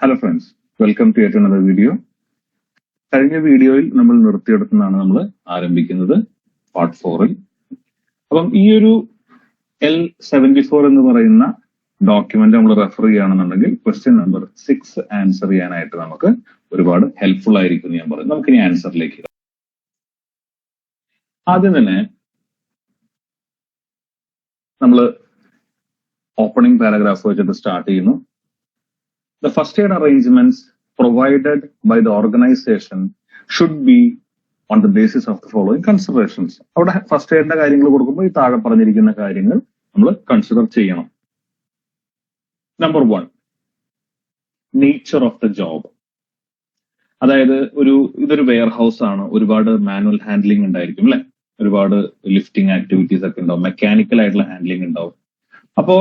Hello friends, welcome to yet another video. കഴിഞ്ഞ വീഡിയോയിൽ നമ്മൾ നിർത്തിയെടുക്കുന്നതാണ് നമ്മൾ ആരംഭിക്കുന്നത് പാർട്ട് 4ൽ. അപ്പം ഈ ഒരു L74 എന്ന് പറയുന്ന ഡോക്യുമെന്റ് നമ്മൾ റെഫർ ചെയ്യുകയാണെന്നുണ്ടെങ്കിൽ ക്വസ്റ്റ്യൻ നമ്പർ 6 ആൻസർ ചെയ്യാനായിട്ട് നമുക്ക് ഒരുപാട് ഹെൽപ്ഫുൾ ആയിരിക്കും ഞാൻ പറയും. നമുക്കിനി ആൻസറിലേക്ക് ആദ്യം തന്നെ നമ്മൾ ഓപ്പണിംഗ് പാരഗ്രാഫ് വെച്ചിട്ട് സ്റ്റാർട്ട് ചെയ്യുന്നു. The first aid arrangements provided by the organization should be on the basis of the following considerations. അവിടെ ഫസ്റ്റ് എയ്ഡിന്റെ കാര്യങ്ങൾ കൊടുക്കുമ്പോൾ ഈ താഴെ പറഞ്ഞിരിക്കുന്ന കാര്യങ്ങൾ നമ്മൾ കൺസിഡർ ചെയ്യണം. Number 1, nature of the job. അതായത് ഇതൊരു വെയർ ഹൗസ് ആണ്, ഒരുപാട് മാനുവൽ ഹാൻഡ്ലിംഗ് ഉണ്ടായിരിക്കും അല്ലെ, ഒരുപാട് ലിഫ്റ്റിംഗ് ആക്ടിവിറ്റീസ് ഒക്കെ ഉണ്ടാവും, മെക്കാനിക്കൽ ആയിട്ടുള്ള ഹാൻഡ്ലിംഗ് ഉണ്ടാവും. അപ്പോ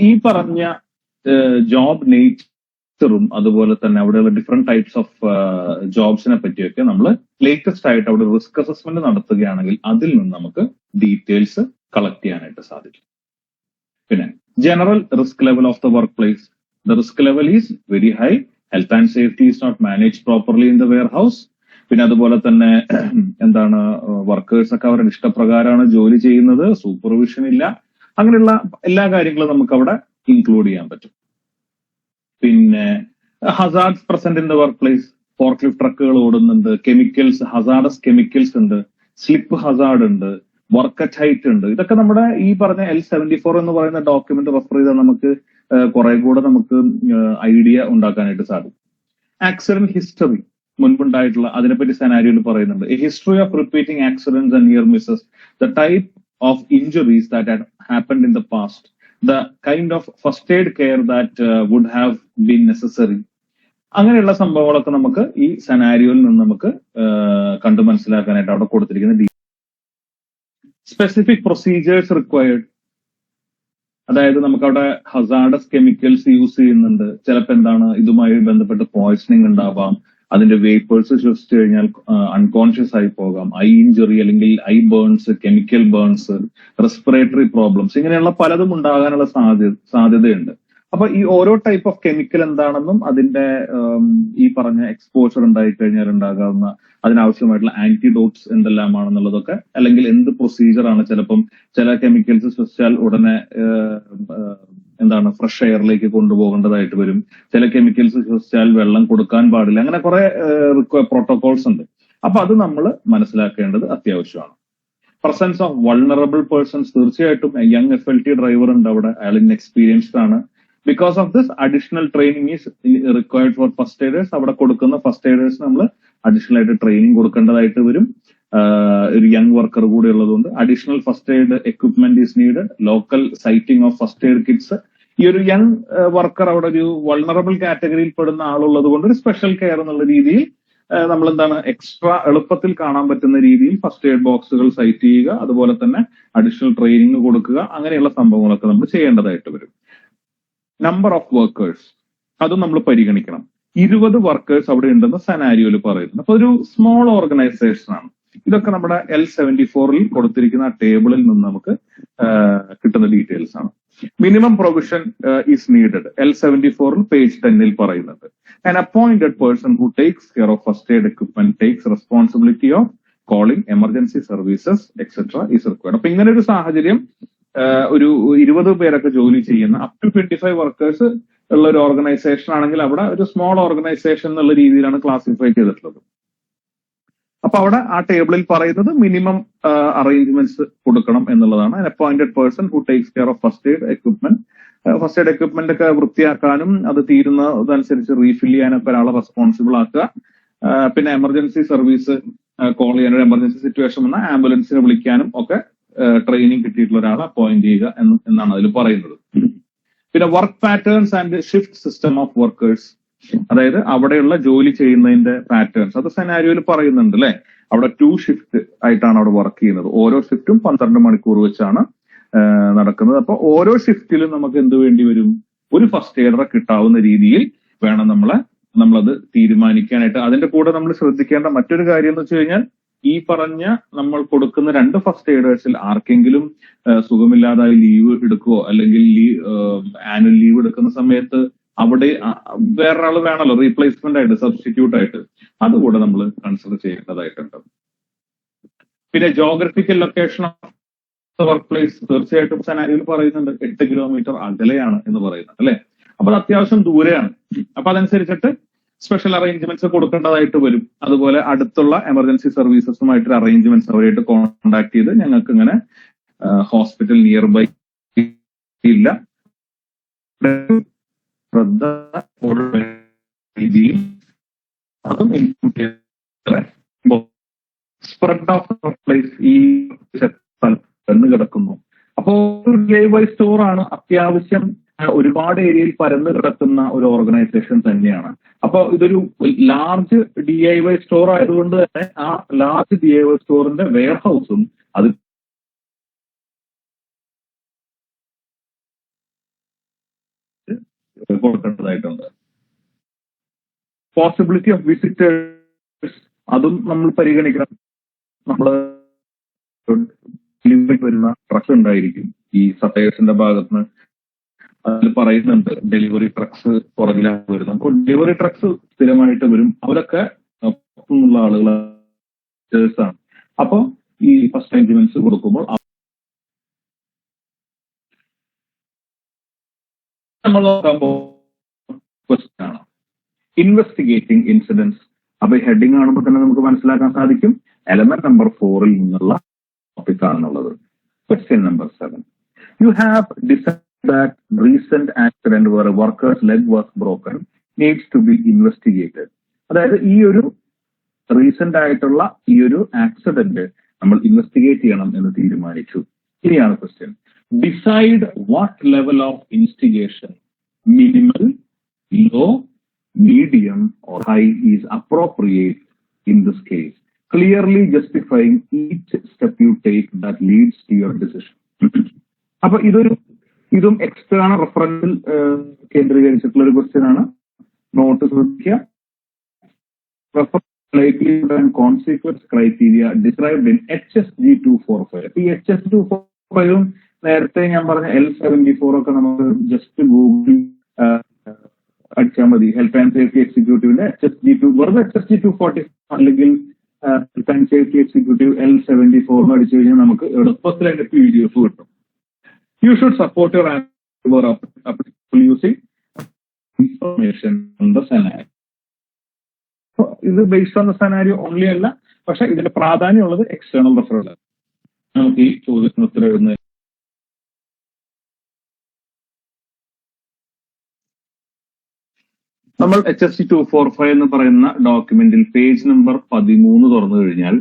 ഈ പറഞ്ഞ ജോബ് നേച്ചറും അതുപോലെ തന്നെ അവിടെയുള്ള ഡിഫറെന്റ് ടൈപ്സ് ഓഫ് ജോബ്സിനെ പറ്റിയൊക്കെ നമ്മൾ ലേറ്റസ്റ്റ് ആയിട്ട് അവിടെ റിസ്ക് അസസ്മെന്റ് നടത്തുകയാണെങ്കിൽ അതിൽ നിന്ന് നമുക്ക് ഡീറ്റെയിൽസ് കളക്ട് ചെയ്യാനായിട്ട് സാധിക്കും. പിന്നെ general risk level of the work place. The risk level is very high. Health and safety is not manage properly in the warehouse. പിന്നെ അതുപോലെ തന്നെ വർക്കേഴ്സ് ഒക്കെ അവരുടെ ഇഷ്ടപ്രകാരമാണ് ജോലി ചെയ്യുന്നത്, സൂപ്പർവിഷൻ ഇല്ല. അങ്ങനെയുള്ള എല്ലാ കാര്യങ്ങളും നമുക്ക് അവിടെ ഇൻക്ലൂഡ് ചെയ്യാൻ പറ്റും. പിന്നെ hazards present in the work place. Fork lift ട്രക്കുകൾ ഓടുന്നുണ്ട്, കെമിക്കൽസ്, ഹസാർഡസ് കെമിക്കൽസ് ഉണ്ട്, സ്ലിപ്പ് ഹസാർഡ് ഉണ്ട്, വർക്ക് അറ്റ് ഹൈറ്റ് ഉണ്ട്. ഇതൊക്കെ നമ്മുടെ ഈ പറഞ്ഞ L74 എന്ന് പറയുന്ന ഡോക്യുമെന്റ് റെഫർ ചെയ്താൽ നമുക്ക് കുറെ കൂടെ നമുക്ക് ഐഡിയ ഉണ്ടാക്കാനായിട്ട് സാധിക്കും. ആക്സിഡന്റ് ഹിസ്റ്ററി മുൻപുണ്ടായിട്ടുള്ള അതിനെപ്പറ്റി സെനാരിയോയിൽ പറയുന്നുണ്ട്. A history of repeating accidents and near misses, the type of injuries that had happened in the past, the kind of first aid care that would have been necessary. അങ്ങനെയുള്ള സംഭവങ്ങളൊക്കെ നമുക്ക് ഈ സെനാരിയോയിൽ നിന്ന് നമുക്ക് കണ്ടു മനസ്സിലാക്കാനായിട്ട് അവിടെ കൊടുത്തിരിക്കുന്ന സ്പെസിഫിക് പ്രൊസീജിയേഴ്സ് റിക്വയർഡ്. അതായത് നമുക്ക് അവിടെ ഹസാർഡസ് കെമിക്കൽസ് യൂസ് ചെയ്യുന്നുണ്ട്, ചിലപ്പോൾ ഇതുമായി ബന്ധപ്പെട്ട് പോയ്സണിങ് ഉണ്ടാവാം, അതിന്റെ വേപ്പേഴ്സ് ശ്വസിച്ചു കഴിഞ്ഞാൽ അൺകോൺഷ്യസ് ആയി പോകാം, ഐ ഇഞ്ചുറി അല്ലെങ്കിൽ I burns, chemical burns, respiratory problems, ഇങ്ങനെയുള്ള പലതും ഉണ്ടാകാനുള്ള സാധ്യതയുണ്ട്. അപ്പൊ ഈ ഓരോ ടൈപ്പ് ഓഫ് കെമിക്കൽ എന്താണെന്നും അതിന്റെ ഈ പറഞ്ഞ എക്സ്പോഷർ ഉണ്ടായി കഴിഞ്ഞാൽ ഉണ്ടാകാവുന്ന അതിനാവശ്യമായിട്ടുള്ള ആന്റിഡോട്ട്സ് എന്തെല്ലാമാണെന്നുള്ളതൊക്കെ, അല്ലെങ്കിൽ എന്ത് പ്രൊസീജിയറാണ്, ചിലപ്പം ചില കെമിക്കൽസ് ശ്വസിച്ചാൽ ഉടനെ ഫ്രഷ് എയറിലേക്ക് കൊണ്ടുപോകേണ്ടതായിട്ട് വരും, ചില കെമിക്കൽസ് ശ്വസിച്ചാൽ വെള്ളം കൊടുക്കാൻ പാടില്ല, അങ്ങനെ കുറെ പ്രോട്ടോകോൾസ് ഉണ്ട്. അപ്പൊ അത് നമ്മൾ മനസ്സിലാക്കേണ്ടത് അത്യാവശ്യമാണ്. Presence of vulnerable persons. തീർച്ചയായിട്ടും യങ് FLT ഡ്രൈവർ ഉണ്ട് അവിടെ, അയാൾ ഇൻഎക്സ്പീരിയൻസ്ഡ് ആണ്. Because of this additional training is required for first aiders. അവിടെ കൊടുക്കുന്ന ഫസ്റ്റ് എയ്ഡേഴ്സ് നമ്മൾ അഡീഷണൽ ആയിട്ട് ട്രെയിനിങ് കൊടുക്കേണ്ടതായിട്ട് വരും. ഒരു യങ് വർക്കർ കൂടി ഉള്ളതുകൊണ്ട് additional first aid equipment is needed. Local citing of first aid kits. ഈ ഒരു യങ് വർക്കർ അവിടെ ഒരു വൾണറബിൾ കാറ്റഗറിയിൽ പെടുന്ന ആളുള്ളത് കൊണ്ട് ഒരു സ്പെഷ്യൽ കെയർ എന്നുള്ള രീതിയിൽ നമ്മൾ എക്സ്ട്രാ എളുപ്പത്തിൽ കാണാൻ പറ്റുന്ന രീതിയിൽ ഫസ്റ്റ് എയ്ഡ് ബോക്സുകൾ സൈറ്റ് ചെയ്യുക, അതുപോലെ തന്നെ അഡീഷണൽ ട്രെയിനിങ് കൊടുക്കുക, അങ്ങനെയുള്ള സംഭവങ്ങളൊക്കെ നമ്മൾ ചെയ്യേണ്ടതായിട്ട് വരും. നമ്പർ ഓഫ് വർക്കേഴ്സ്, അതും നമ്മൾ പരിഗണിക്കണം. 20 വർക്കേഴ്സ് അവിടെ ഉണ്ടെന്ന് സെനാരിയോയിൽ പറയുന്നു. അപ്പൊ ഒരു സ്മോൾ ഓർഗനൈസേഷൻ ആണ്. ഇതൊക്കെ നമ്മുടെ L74ൽ കൊടുത്തിരിക്കുന്ന ടേബിളിൽ നിന്ന് നമുക്ക് കിട്ടുന്ന ഡീറ്റെയിൽസ് ആണ്. Minimum provision is needed. L74ൽ പേജ് 10ൽ പറയുന്നത് an appointed person who takes care of first aid equipment takes responsibility of calling emergency services etc. is required. അപ്പൊ ഇങ്ങനെ ഒരു സാഹചര്യം ഒരു 20 പേരൊക്കെ ജോലി ചെയ്യുന്ന up to 25 വർക്കേഴ്സ് ഉള്ള ഒരു ഓർഗനൈസേഷൻ ആണെങ്കിൽ അവിടെ ഒരു സ്മോൾ ഓർഗനൈസേഷൻ എന്നുള്ള രീതിയിലാണ് ക്ലാസിഫൈ ചെയ്തിട്ടുള്ളത്. അപ്പൊ അവിടെ ആ ടേബിളിൽ പറയുന്നത് മിനിമം അറേഞ്ച്മെന്റ്സ് കൊടുക്കണം എന്നുള്ളതാണ്. Appointed person who takes care of first aid equipment. First aid equipment ഒക്കെ വൃത്തിയാക്കാനും അത് തീരുന്നതനുസരിച്ച് റീഫിൽ ചെയ്യാനൊക്കെ ഒരാളെ റെസ്പോൺസിബിൾ ആക്കുക. പിന്നെ എമർജൻസി സർവീസ് കോൾ ചെയ്യാൻ, ഒരു എമർജൻസി സിറ്റുവേഷൻ വന്നാൽ ആംബുലൻസിനെ വിളിക്കാനും ഒക്കെ ട്രെയിനിങ് കിട്ടിയിട്ടുള്ള ഒരാളെ അപ്പോയിന്റ് ചെയ്യുക എന്നാണ് അതിൽ പറയുന്നത്. പിന്നെ work patterns and shift system of workers. അതായത് അവിടെയുള്ള ജോലി ചെയ്യുന്നതിന്റെ പാറ്റേൺസ് അത് സെനാരിയോയിൽ പറയുന്നുണ്ട് അല്ലെ. അവിടെ 2 ഷിഫ്റ്റ് ആയിട്ടാണ് അവിടെ വർക്ക് ചെയ്യുന്നത്. ഓരോ ഷിഫ്റ്റും 12 മണിക്കൂർ വെച്ചാണ് നടക്കുന്നത്. അപ്പൊ ഓരോ ഷിഫ്റ്റിലും നമുക്ക് എന്ത് വേണ്ടി വരും? ഒരു ഫസ്റ്റ് എയ്ഡറെ കിട്ടാവുന്ന രീതിയിൽ വേണം നമ്മളത് തീരുമാനിക്കാനായിട്ട്. അതിന്റെ കൂടെ നമ്മൾ ശ്രദ്ധിക്കേണ്ട മറ്റൊരു കാര്യം എന്ന് വെച്ച് കഴിഞ്ഞാൽ, ഈ പറഞ്ഞ നമ്മൾ കൊടുക്കുന്ന 2 ഫസ്റ്റ് എയ്ഡേഴ്സിൽ ആർക്കെങ്കിലും സുഖമില്ലാതായി ലീവ് എടുക്കുകയോ അല്ലെങ്കിൽ ആനുവൽ ലീവ് എടുക്കുന്ന സമയത്ത് അവിടെ വേറൊരാൾ വേണമല്ലോ റീപ്ലേസ്മെന്റ് ആയിട്ട്, സബ്സ്റ്റിറ്റ്യൂട്ട് ആയിട്ട്. അതുകൂടെ നമ്മൾ കൺസിഡർ ചെയ്യേണ്ടതായിട്ടുണ്ട്. പിന്നെ geographical location of work place, തീർച്ചയായിട്ടും സെനാരിയോയിൽ പറയുന്നുണ്ട് 8 കിലോമീറ്റർ അകലെയാണ് എന്ന് പറയുന്നത് അല്ലെ. അപ്പൊ അത് അത്യാവശ്യം ദൂരെയാണ്. അപ്പൊ അതനുസരിച്ചിട്ട് സ്പെഷ്യൽ അറേഞ്ച്മെന്റ്സ് കൊടുക്കേണ്ടതായിട്ട് വരും. അതുപോലെ അടുത്തുള്ള എമർജൻസി സർവീസസുമായിട്ട് അറേഞ്ച്മെന്റ്സ് അവരായിട്ട് കോൺടാക്ട് ചെയ്ത് ഞങ്ങൾക്ക് ഇങ്ങനെ ഹോസ്പിറ്റൽ നിയർ ബൈ ഇല്ല, ശ്രദ്ധ അതും സ്പ്രെഡ് ഓഫ് പ്ലേസ് ഈ സ്ഥലത്ത് കിടക്കുന്നു. അപ്പോ DIY സ്റ്റോർ ആണ്, അത്യാവശ്യം ഒരുപാട് ഏരിയയിൽ പരന്നു കിടക്കുന്ന ഒരു ഓർഗനൈസേഷൻ തന്നെയാണ്. അപ്പൊ ഇതൊരു ലാർജ് DIY സ്റ്റോർ ആയതുകൊണ്ട് തന്നെ ആ ലാർജ് DIY സ്റ്റോറിന്റെ വെയർ ഹൗസും അത് കൊടുക്കേണ്ടതായിട്ടുണ്ട്. പോസിബിലിറ്റി ഓഫ് വിസിറ്റേഴ്സ് അതും നമ്മൾ പരിഗണിക്കണം. നമ്മള് വരുന്ന ട്രക്സ് ഉണ്ടായിരിക്കും ഈ സപ്ലയേഴ്സിന്റെ ഭാഗത്തുനിന്ന്. അതിൽ പറയുന്നുണ്ട് ഡെലിവറി ട്രക്സ് പുറകിലാണ് വരുന്നത്. അപ്പോൾ ഡെലിവറി ട്രക്സ് സ്ഥിരമായിട്ട് വരും. അവരൊക്കെ പുറത്തുനിന്നുള്ള ആളുകളാണ്. അപ്പൊ ഈ ഫസ്റ്റ് അറേഞ്ച്മെന്റ്സ് കൊടുക്കുമ്പോൾ നമ്മൾ നോക്കാൻ ക്വസ്റ്റ്യൻ ആണ് ഇൻവെസ്റ്റിഗേറ്റിംഗ് ഇൻസിഡൻസ്. അപ്പൊ ഹെഡിങ് കാണുമ്പോൾ തന്നെ നമുക്ക് മനസ്സിലാക്കാൻ സാധിക്കും എലമെന്റ് നമ്പർ 4 നിന്നുള്ള ടോപ്പിക് ആണെന്നുള്ളത്. Question number 7. You have decided that recent accident where a worker's leg was broken needs to be investigated. അതായത് ഈ ഒരു റീസെന്റ് ആയിട്ടുള്ള ഈ ഒരു ആക്സിഡന്റ് നമ്മൾ ഇൻവെസ്റ്റിഗേറ്റ് ചെയ്യണം എന്ന് തീരുമാനിച്ചു. ഇനിയാണ് question. Decide what level of investigation, minimal, low, medium or high is appropriate in this case, clearly justifying each step you take that leads to your decision. അപ്പൊ ഇതും എക്സ്റ്റേണൽ റെഫറൻസിൽ കേന്ദ്രീകരിച്ചിട്ടുള്ള ഒരു ക്വസ്റ്റ്യൻ ആണ്. Not ശ്രദ്ധിക്കുക. likelihood and consequence criteria described in HSG 245. ഈ HSG 245 നേരത്തെ ഞാൻ പറഞ്ഞ L74 ഒക്കെ നമുക്ക് ജസ്റ്റ് ഗൂഗിൾ അടിച്ചാൽ മതി. ഹെൽത്ത് ആൻഡ് സേഫ്റ്റി എക്സിക്യൂട്ടീവിന്റെ HSG2 വെറുതെ HSG 240 അല്ലെങ്കിൽ health and safety executive L74 എന്ന് അടിച്ചു കഴിഞ്ഞാൽ നമുക്ക് എളുപ്പത്തിൽ അതിന്റെ PDF കിട്ടും. You should support your answer using information on the scenario. ഇത് based on the scenario only അല്ല, പക്ഷെ ഇതിന്റെ പ്രാധാന്യമുള്ളത് എക്സ്റ്റേണൽ റെഫറൻസ്. നമുക്ക് ഈ ചോദ്യത്തിന് ഉത്തരം എഴുതുന്നത് നമ്മൾ HSG 245 എന്ന് പറയുന്ന ഡോക്യുമെന്റിൽ പേജ് നമ്പർ 13 തുറന്നു കഴിഞ്ഞാൽ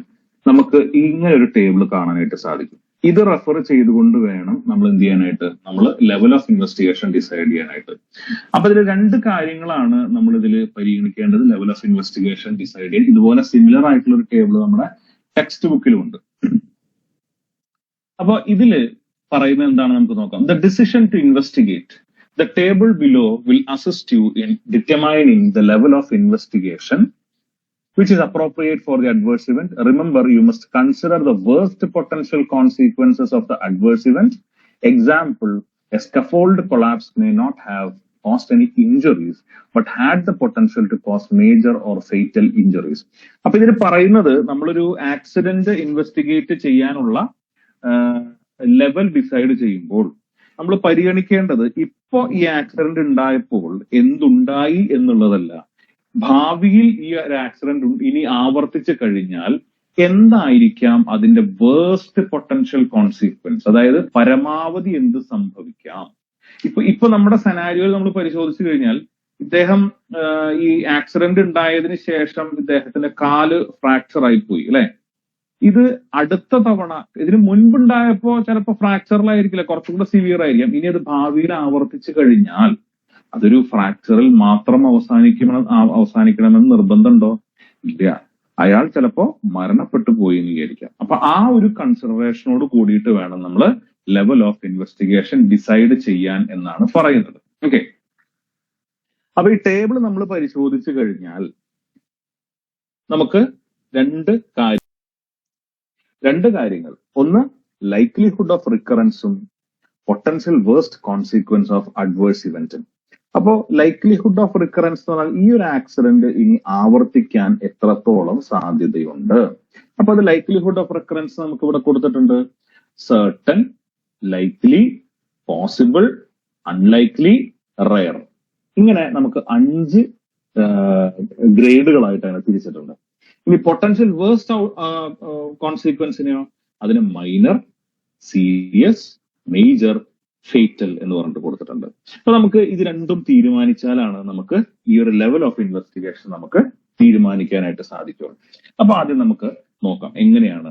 നമുക്ക് ഇങ്ങനെ ഒരു ടേബിൾ കാണാനായിട്ട് സാധിക്കും. ഇത് റെഫർ ചെയ്തുകൊണ്ട് വേണം നമ്മൾ എന്ത് ചെയ്യാനായിട്ട്, നമ്മൾ ലെവൽ ഓഫ് ഇൻവെസ്റ്റിഗേഷൻ ഡിസൈഡ് ചെയ്യാനായിട്ട്. അപ്പൊ ഇതിൽ 2 കാര്യങ്ങളാണ് നമ്മൾ ഇതിൽ പരിഗണിക്കേണ്ടത് ലെവൽ ഓഫ് ഇൻവെസ്റ്റിഗേഷൻ ഡിസൈഡ് ചെയ്യാൻ. ഇതുപോലെ സിമിലർ ആയിട്ടുള്ള ഒരു ടേബിൾ നമ്മുടെ ടെക്സ്റ്റ് ബുക്കിലുണ്ട്. അപ്പൊ ഇതില് പറയുന്നത് എന്താണ് നമുക്ക് നോക്കാം. The decision to investigate. The table below will assist you in determining the level of investigation which is appropriate for the adverse event. Remember, you must consider the worst potential consequences of the adverse event. Example, a scaffold collapse may not have caused any injuries, but had the potential to cause major or fatal injuries. അപ്പൊ ഇതിന് പറയുന്നത് നമ്മളൊരു accident investigate ചെയ്യാനുള്ള level decide ചെയ്യുമ്പോൾ നമ്മൾ പരിഗണിക്കേണ്ടത് ഇപ്പോ ഈ ആക്സിഡന്റ് ഉണ്ടായപ്പോൾ എന്തുണ്ടായി എന്നുള്ളതല്ല, ഭാവിയിൽ ഈ ഒരു ആക്സിഡന്റ് ഇനി ആവർത്തിച്ചു കഴിഞ്ഞാൽ എന്തായിരിക്കാം അതിന്റെ വേഴ്സ്റ്റ് പൊട്ടൻഷ്യൽ കോൺസിക്വൻസ്, അതായത് പരമാവധി എന്ത് സംഭവിക്കാം. ഇപ്പൊ നമ്മുടെ സെനാരിയോയിൽ നമ്മൾ പരിശോധിച്ചു കഴിഞ്ഞാൽ ഇദ്ദേഹം ഈ ആക്സിഡന്റ് ഉണ്ടായതിനു ശേഷം ഇദ്ദേഹത്തിന്റെ കാല് ഫ്രാക്ചർ ആയിപ്പോയി അല്ലെ. ഇത് അടുത്ത തവണ ഇതിന് മുൻപുണ്ടായപ്പോ ചിലപ്പോൾ ഫ്രാക്ചറിലായിരിക്കില്ല, കുറച്ചും കൂടെ സിവിയർ ആയിരിക്കാം. ഇനി അത് ഭാവിയിൽ ആവർത്തിച്ചു കഴിഞ്ഞാൽ അതൊരു ഫ്രാക്ചറിൽ മാത്രം അവസാനിക്കണമെന്ന് നിർബന്ധമുണ്ടോ? ഇല്ല. അയാൾ ചിലപ്പോ മരണപ്പെട്ടു പോയി എന്ന് വിചാരിക്കാം. അപ്പൊ ആ ഒരു കൺസിഡറേഷനോട് കൂടിയിട്ട് വേണം നമ്മൾ ലെവൽ ഓഫ് ഇൻവെസ്റ്റിഗേഷൻ ഡിസൈഡ് ചെയ്യാൻ എന്നാണ് പറയുന്നത്. ഓക്കെ. അപ്പൊ ഈ ടേബിൾ നമ്മൾ പരിശോധിച്ചു കഴിഞ്ഞാൽ നമുക്ക് രണ്ട് കാര്യങ്ങൾ, ഒന്ന് ലൈക്ലിഹുഡ് ഓഫ് റിക്കറൻസും potential worst consequence of adverse ഇവന്റും. അപ്പോ ലൈക്ലിഹുഡ് ഓഫ് റിക്കറൻസ് എന്ന് പറഞ്ഞാൽ ഈ ഒരു ആക്സിഡന്റ് ഇനി ആവർത്തിക്കാൻ എത്രത്തോളം സാധ്യതയുണ്ട്. അപ്പൊ അത് ലൈക്ലിഹുഡ് ഓഫ് റിക്കറൻസ് നമുക്ക് ഇവിടെ കൊടുത്തിട്ടുണ്ട്. Certain, likely, possible, unlikely, rare. ഇങ്ങനെ നമുക്ക് 5 ഗ്രേഡുകളായിട്ട് അതിനെ തിരിച്ചിട്ടുണ്ട്. ഇനി പൊട്ടൻഷ്യൽ വേഴ്സ്റ്റ് കോൺസിക്വൻസിനെയോ അതിന് മൈനർ, സീരിയസ്, മേജർ, ഫേറ്റൽ എന്ന് പറഞ്ഞിട്ട് കൊടുത്തിട്ടുണ്ട്. അപ്പൊ നമുക്ക് ഇത് രണ്ടും തീരുമാനിച്ചാലാണ് നമുക്ക് ഈ ഒരു ലെവൽ ഓഫ് ഇൻവെസ്റ്റിഗേഷൻ നമുക്ക് തീരുമാനിക്കാനായിട്ട് സാധിക്കുള്ളൂ. അപ്പൊ ആദ്യം നമുക്ക് നോക്കാം എങ്ങനെയാണ്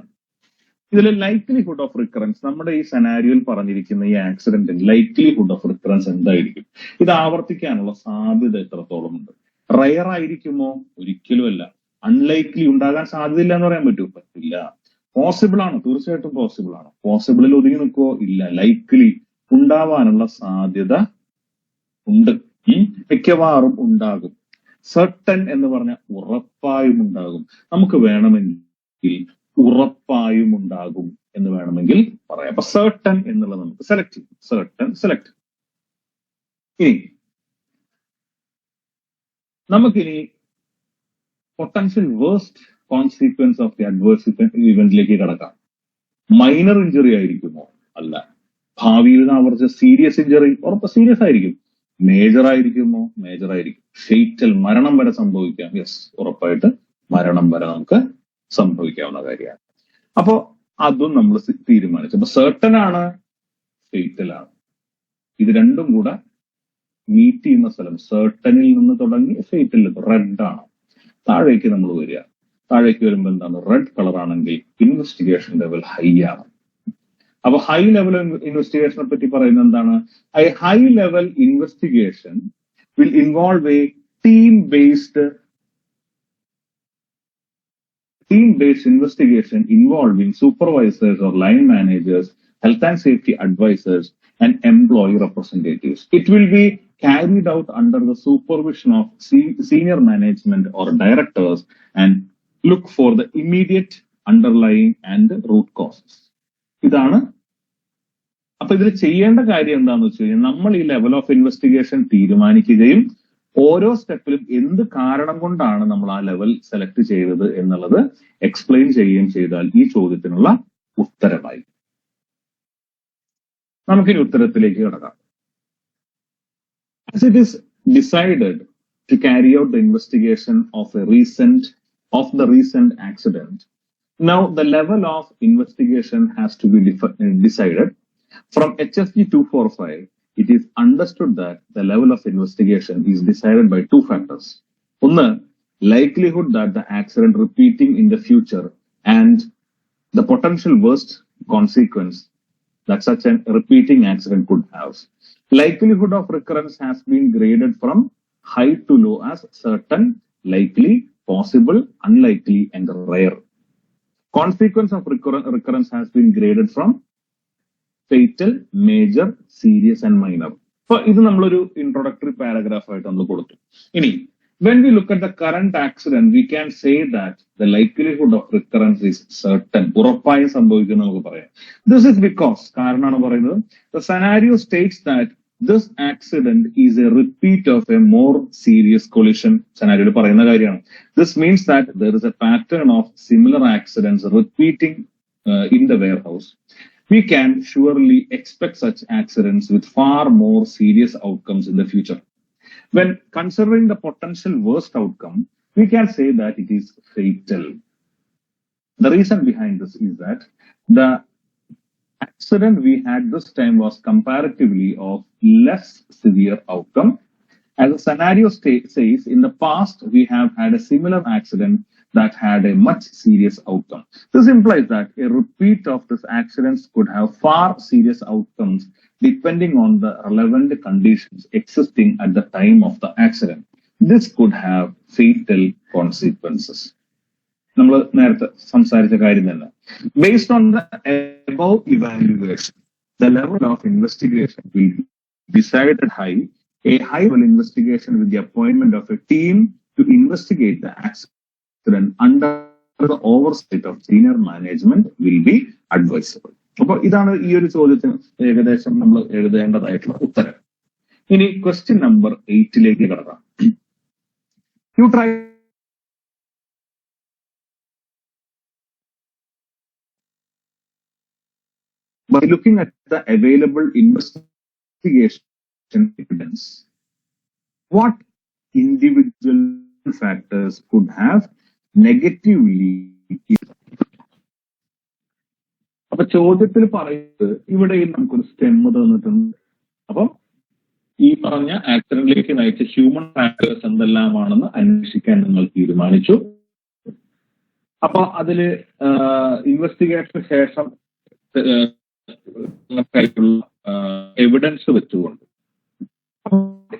ഇതിൽ ലൈക്ലിഹുഡ് ഓഫ് റിക്കറൻസ്. നമ്മുടെ ഈ സെനാരിയോയിൽ പറഞ്ഞിരിക്കുന്ന ഈ ആക്സിഡന്റിൽ ലൈക്ലിഹുഡ് ഓഫ് റിക്കറൻസ് എന്തായിരിക്കും? ഇത് ആവർത്തിക്കാനുള്ള സാധ്യത എത്രത്തോളം ഉണ്ട്? റയർ ആയിരിക്കുമോ? ഒരിക്കലുമല്ല. അൺലൈക്ലി, ഉണ്ടാകാൻ സാധ്യതയില്ല എന്ന് പറയാൻ പറ്റില്ല. പോസിബിൾ ആണ്, തീർച്ചയായിട്ടും പോസിബിൾ ആണ്. പോസിബിളിൽ ഒതുങ്ങി നിൽക്കുമോ? ഇല്ല. ലൈക്ലി, ഉണ്ടാവാനുള്ള സാധ്യത ഉണ്ട്, മിക്കവാറും ഉണ്ടാകും. സർട്ടൻ എന്ന് പറഞ്ഞാൽ ഉറപ്പായും ഉണ്ടാകും. നമുക്ക് വേണമെങ്കിൽ ഉറപ്പായും ഉണ്ടാകും എന്ന് വേണമെങ്കിൽ പറയാം. അപ്പൊ സർട്ടൻ എന്നുള്ളത് നമുക്ക് സെലക്ട് ചെയ്യും. Certain select. ഇനി നമുക്കിനി potential worst consequence of the adverse ഇവന്റിലേക്ക് കിടക്കാം. മൈനർ ഇഞ്ചുറി ആയിരിക്കുമോ? അല്ല. ഭാവിയിൽ ആവർത്തിച്ച സീരിയസ് ഇഞ്ചുറി ഉറപ്പ് സീരിയസ് ആയിരിക്കും. മേജർ ആയിരിക്കുമോ? മേജർ ആയിരിക്കും. ഫേറ്റൽ, മരണം വരെ സംഭവിക്കാം. യെസ്, ഉറപ്പായിട്ട് മരണം വരെ നമുക്ക് സംഭവിക്കാവുന്ന കാര്യമാണ്. അപ്പോ അതും നമ്മൾ തീരുമാനിച്ചു. അപ്പൊ സർട്ടൻ ആണ്, ഫേറ്റൽ ആണ്. ഇത് രണ്ടും കൂടെ മീറ്റ് ചെയ്യുന്ന സ്ഥലം സർട്ടനിൽ നിന്ന് തുടങ്ങി ഫേറ്റലിൽ റെഡ് ആണ്. താഴേക്ക് നമ്മൾ വരിക. താഴേക്ക് വരുമ്പോൾ എന്താണ്? റെഡ് കളർ ആണെങ്കിൽ ഇൻവെസ്റ്റിഗേഷൻ ലെവൽ ഹൈ ആണ്. അപ്പൊ ഹൈ ലെവൽ ഇൻവെസ്റ്റിഗേഷനെ പറ്റി പറയുന്നത് എന്താണ്? High level investigation will involve A team based investigation involving supervisors or line managers, health and safety advisors, and employee representatives. It will be carried out under the supervision of senior management or directors and look for the immediate underlying and root causes. ഇതാണ്. അപ്പൊ ഇതിൽ ചെയ്യേണ്ട കാര്യം എന്താണെന്ന് വെച്ച് കഴിഞ്ഞാൽ നമ്മൾ ഈ ലെവൽ ഓഫ് ഇൻവെസ്റ്റിഗേഷൻ തീരുമാനിക്കുകയും ഓരോ സ്റ്റെപ്പിലും എന്ത് കാരണം കൊണ്ടാണ് നമ്മൾ ആ ലെവൽ സെലക്ട് ചെയ്തത് എന്നുള്ളത് എക്സ്പ്ലെയിൻ ചെയ്യുകയും ചെയ്താൽ ഈ ചോദ്യത്തിനുള്ള ഉത്തരമായി. നമുക്കിനി ഉത്തരത്തിലേക്ക് കിടക്കാം. As it is decided to carry out the investigation of the recent accident, now the level of investigation has to be decided. From HSG 245, it is understood that the level of investigation is decided by 2 factors. One, likelihood that the accident repeating in the future and the potential worst consequence that such a repeating accident could have. Likelihood of recurrence has been graded from high to low as certain, likely, possible, unlikely, and rare. Consequence of recurrence has been graded from fatal, major, serious and minor. അപ്പൊ ഇത് നമ്മളൊരു introductory paragraph ആയിട്ട് നമ്മൾ കൊടുത്തു. ഇനി when we look at the current accident, we can say that the likelihood of recurrence is certain. ഉറപ്പായും സംഭവിക്കും നമുക്ക് പറയാം. This is because കാരണമാണ് പറയുന്നത് the scenario states that this accident is a repeat of a more serious collision. സെനാരിയോയിൽ പറയുന്ന കാര്യമാണ്. This means that there is a pattern of similar accidents repeating in the warehouse. We can surely expect such accidents with far more serious outcomes in the future. When considering the potential worst outcome, we can say that it is fatal. The reason behind this is that the accident we had this time was comparatively of less severe outcome. As the scenario says, in the past, we have had a similar accident that had a much serious outcome. This implies that a repeat of this accidents could have far serious outcomes depending on the relevant conditions existing at the time of the accident. This could have fatal consequences. നമ്മൾ നേരത്തെ സംസാരിച്ച കാര്യം തന്നെ. Based on the above evaluation, the level of investigation will be decided high. A high-level investigation with the appointment of a team to investigate the accident under the oversight of senior management will be advisable. അപ്പൊ ഇതാണ് ഈ ഒരു ചോദ്യത്തിന് ഏകദേശം നമ്മൾ എഴുതേണ്ടതായിട്ടുള്ള ഉത്തരം. ഇനി question number 8 കടക്കാം. You try by looking at the available investigation evidence, what individual factors could have negatively. അപ്പൊ ചോദ്യത്തിൽ പറയുന്നത് ഇവിടെ നമുക്കൊരു സ്റ്റെം തന്നിട്ടുണ്ട്. അപ്പം ഈ പറഞ്ഞ ആക്സിഡന്റിലേക്ക് നയിച്ച ഹ്യൂമൻ ഫാക്ടേഴ്സ് എന്തെല്ലാമാണെന്ന് അന്വേഷിക്കാൻ നിങ്ങൾ തീരുമാനിച്ചു. അപ്പൊ അതില് ഇൻവെസ്റ്റിഗേഷന് ശേഷം എവിഡൻസ് വെച്ചുകൊണ്ട്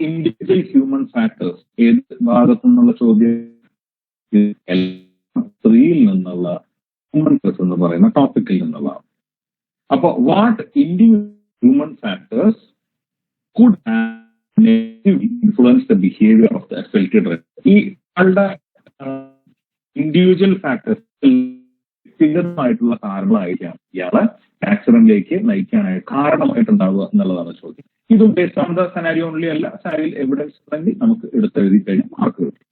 ഇൻഡിവിജ്വൽ ഹ്യൂമൻ ഫാക്ടേഴ്സ് ഏത് ഭാഗത്തു നിന്നുള്ള ചോദ്യം 3യിൽ നിന്നുള്ള ഹ്യൂമൻ ഫാക്ടേഴ്സ് എന്ന് പറയുന്ന ടോപ്പിക്കിൽ നിന്നുള്ളതാണ്. അപ്പൊ what individual human factors could have negatively influence the behaviour of the affected driver. ഈ ആളുടെ ഇൻഡിവിജ്വൽ ഫാക്ടേഴ്സ് വ്യക്തിഗതമായിട്ടുള്ള കാരണങ്ങളായിരിക്കാം ഇയാളെ ആക്സിഡന്റിലേക്ക് നയിക്കാനായിട്ട് കാരണമായിട്ടുണ്ടാവുക എന്നുള്ളതാണ് ചോദ്യം. ഇതും based on the scenario only അല്ല, സെനാരിയിൽ എവിഡൻസ് ഉണ്ടെങ്കിൽ നമുക്ക് എടുത്തെഴുതി കഴിഞ്ഞാൽ മാർക്ക് കിട്ടും.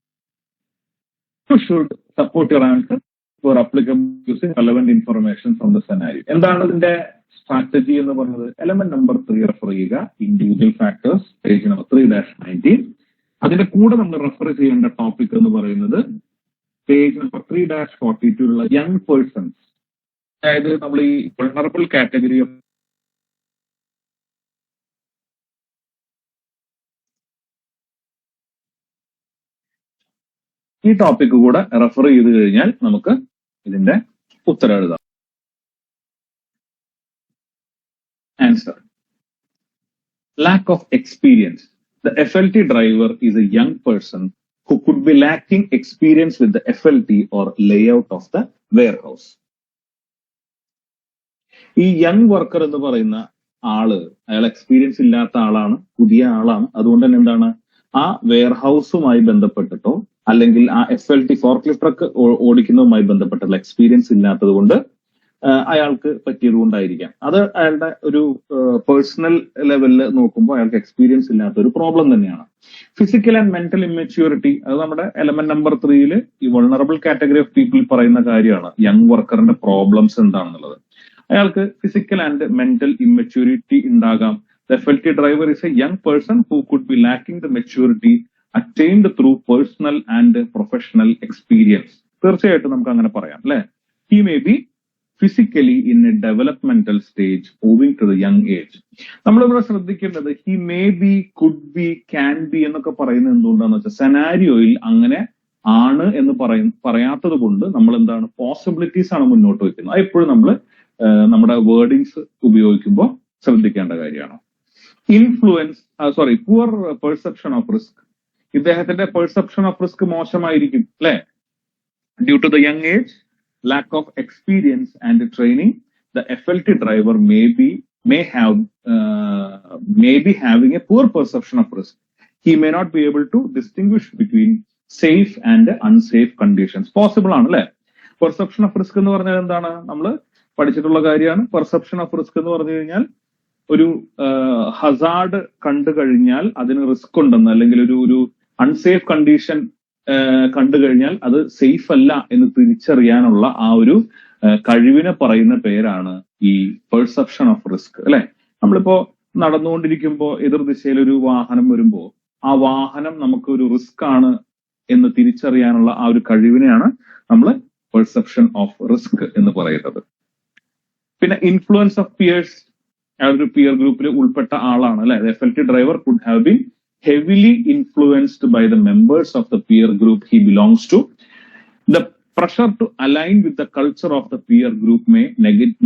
You should support your answer for applicable using relevant information from the scenario. എന്താണ് ഇതിന്റെ സ്ട്രാറ്റജി എന്ന് പറഞ്ഞത്? എലമെന്റ് നമ്പർ 3 റെഫർ ചെയ്യുക, ഇൻഡിവിജ്വൽ ഫാക്ടേഴ്സ്, പേജ് നമ്പർ 3-19. അതിന്റെ കൂടെ നമ്മൾ റെഫർ ചെയ്യേണ്ട ടോപ്പിക് എന്ന് പറയുന്നത് പേജ് നമ്പർ 3-42 യങ് പേഴ്സൺസ്. അതായത് നമ്മൾ ഈ വൾണറബിൾ കാറ്റഗറി ഓഫ് ഈ ടോപ്പിക് കൂടെ റെഫർ ചെയ്ത് കഴിഞ്ഞാൽ നമുക്ക് ഇതിന്റെ ഉത്തരം എഴുതാം. Answer: lack of experience. The FLT driver is a young person who could be lacking experience with the FLT or layout of the warehouse. ഈ യങ് വർക്കർ എന്ന് പറയുന്ന ആള്, അയാൾ എക്സ്പീരിയൻസ് ഇല്ലാത്ത ആളാണ്, പുതിയ ആളാണ്. അതുകൊണ്ട് തന്നെ എന്താണ്, ആ വെയർഹൗസുമായി ബന്ധപ്പെട്ടിട്ടോ അല്ലെങ്കിൽ ആ FLT ഫോർക്ലിഫ്റ്റ് ട്രക്ക് ഓടിക്കുന്നതുമായി ബന്ധപ്പെട്ടുള്ള എക്സ്പീരിയൻസ് ഇല്ലാത്തത് കൊണ്ട് അയാൾക്ക് പറ്റിയത് കൊണ്ടായിരിക്കാം. അത് അയാളുടെ ഒരു പേഴ്സണൽ ലെവലിൽ നോക്കുമ്പോൾ അയാൾക്ക് എക്സ്പീരിയൻസ് ഇല്ലാത്ത ഒരു പ്രോബ്ലം തന്നെയാണ്. ഫിസിക്കൽ ആൻഡ് മെന്റൽ ഇമ്മച്യൂരിറ്റി, അത് നമ്മുടെ എലമെന്റ് നമ്പർ 3 ഈ വൾണറബിൾ കാറ്റഗറി ഓഫ് പീപ്പിൾ പറയുന്ന കാര്യമാണ്. യങ് വർക്കറിന്റെ പ്രോബ്ലംസ് എന്താണെന്നുള്ളത്. അയാൾക്ക് ഫിസിക്കൽ ആൻഡ് മെന്റൽ ഇമ്മച്യൂരിറ്റി ഉണ്ടാകാം. The FLT driver is a young person who could be lacking the maturity attained through personal and professional experience. തീർച്ചയായിട്ടും നമുക്ക് അങ്ങനെ പറയാം അല്ലെ. He may be physically in a developmental stage owing to the young age. നമ്മളിവിടെ ശ്രദ്ധിക്കേണ്ടത് he may be, could be, can be എന്നൊക്കെ പറയുന്നത് എന്തുകൊണ്ടാന്ന് വെച്ചാൽ സെനാരിയോയിൽ അങ്ങനെ ആണ് എന്ന് പറയാത്തത് കൊണ്ട് നമ്മൾ എന്താണ് പോസിബിലിറ്റീസ് ആണ് മുന്നോട്ട് വെക്കുന്നത്. അത് എപ്പോഴും നമ്മൾ നമ്മുടെ വേർഡിങ്സ് ഉപയോഗിക്കുമ്പോൾ ശ്രദ്ധിക്കേണ്ട കാര്യമാണ്. Influence poor perception of risk. ഇദ്ദേഹത്തിന്റെ പെർസെപ്ഷൻ ഓഫ് റിസ്ക് മോശമായിരിക്കും അല്ലെ. Due to the young age, lack of experience and training, the FLT driver may be having a poor perception of risk. He may not be able to distinguish between safe and unsafe conditions. Possible ആണ് അല്ലെ. Perception of risk എന്ന് പറഞ്ഞാൽ എന്താണ്, നമ്മൾ പഠിച്ചിട്ടുള്ള കാര്യമാണ്. Perception of risk എന്ന് പറഞ്ഞു കഴിഞ്ഞാൽ ഒരു ഹസാർഡ് കണ്ടു കഴിഞ്ഞാൽ അതിന് റിസ്ക് ഉണ്ടെന്ന്, അല്ലെങ്കിൽ ഒരു അൺസേഫ് കണ്ടീഷൻ കണ്ടു കഴിഞ്ഞാൽ അത് സേഫ് അല്ല എന്ന് തിരിച്ചറിയാനുള്ള ആ ഒരു കഴിവിനെ പറയുന്ന പേരാണ് ഈ പെർസെപ്ഷൻ ഓഫ് റിസ്ക് അല്ലെ. നമ്മളിപ്പോ നടന്നുകൊണ്ടിരിക്കുമ്പോൾ എതിർദിശയിൽ ഒരു വാഹനം വരുമ്പോൾ ആ വാഹനം നമുക്ക് ഒരു റിസ്ക് ആണ് എന്ന് തിരിച്ചറിയാനുള്ള ആ ഒരു കഴിവിനെയാണ് നമ്മൾ പെർസെപ്ഷൻ ഓഫ് റിസ്ക് എന്ന് പറയുന്നത്. പിന്നെ ഇൻഫ്ലുവൻസ് ഓഫ് പിയേഴ്സ്, ഒരു പിയർ ഗ്രൂപ്പിൽ ഉൾപ്പെട്ട ആളാണ് അല്ലെ. FLT driver could have been heavily influenced by the members of the peer group he belongs to. The pressure to align with the culture of the peer group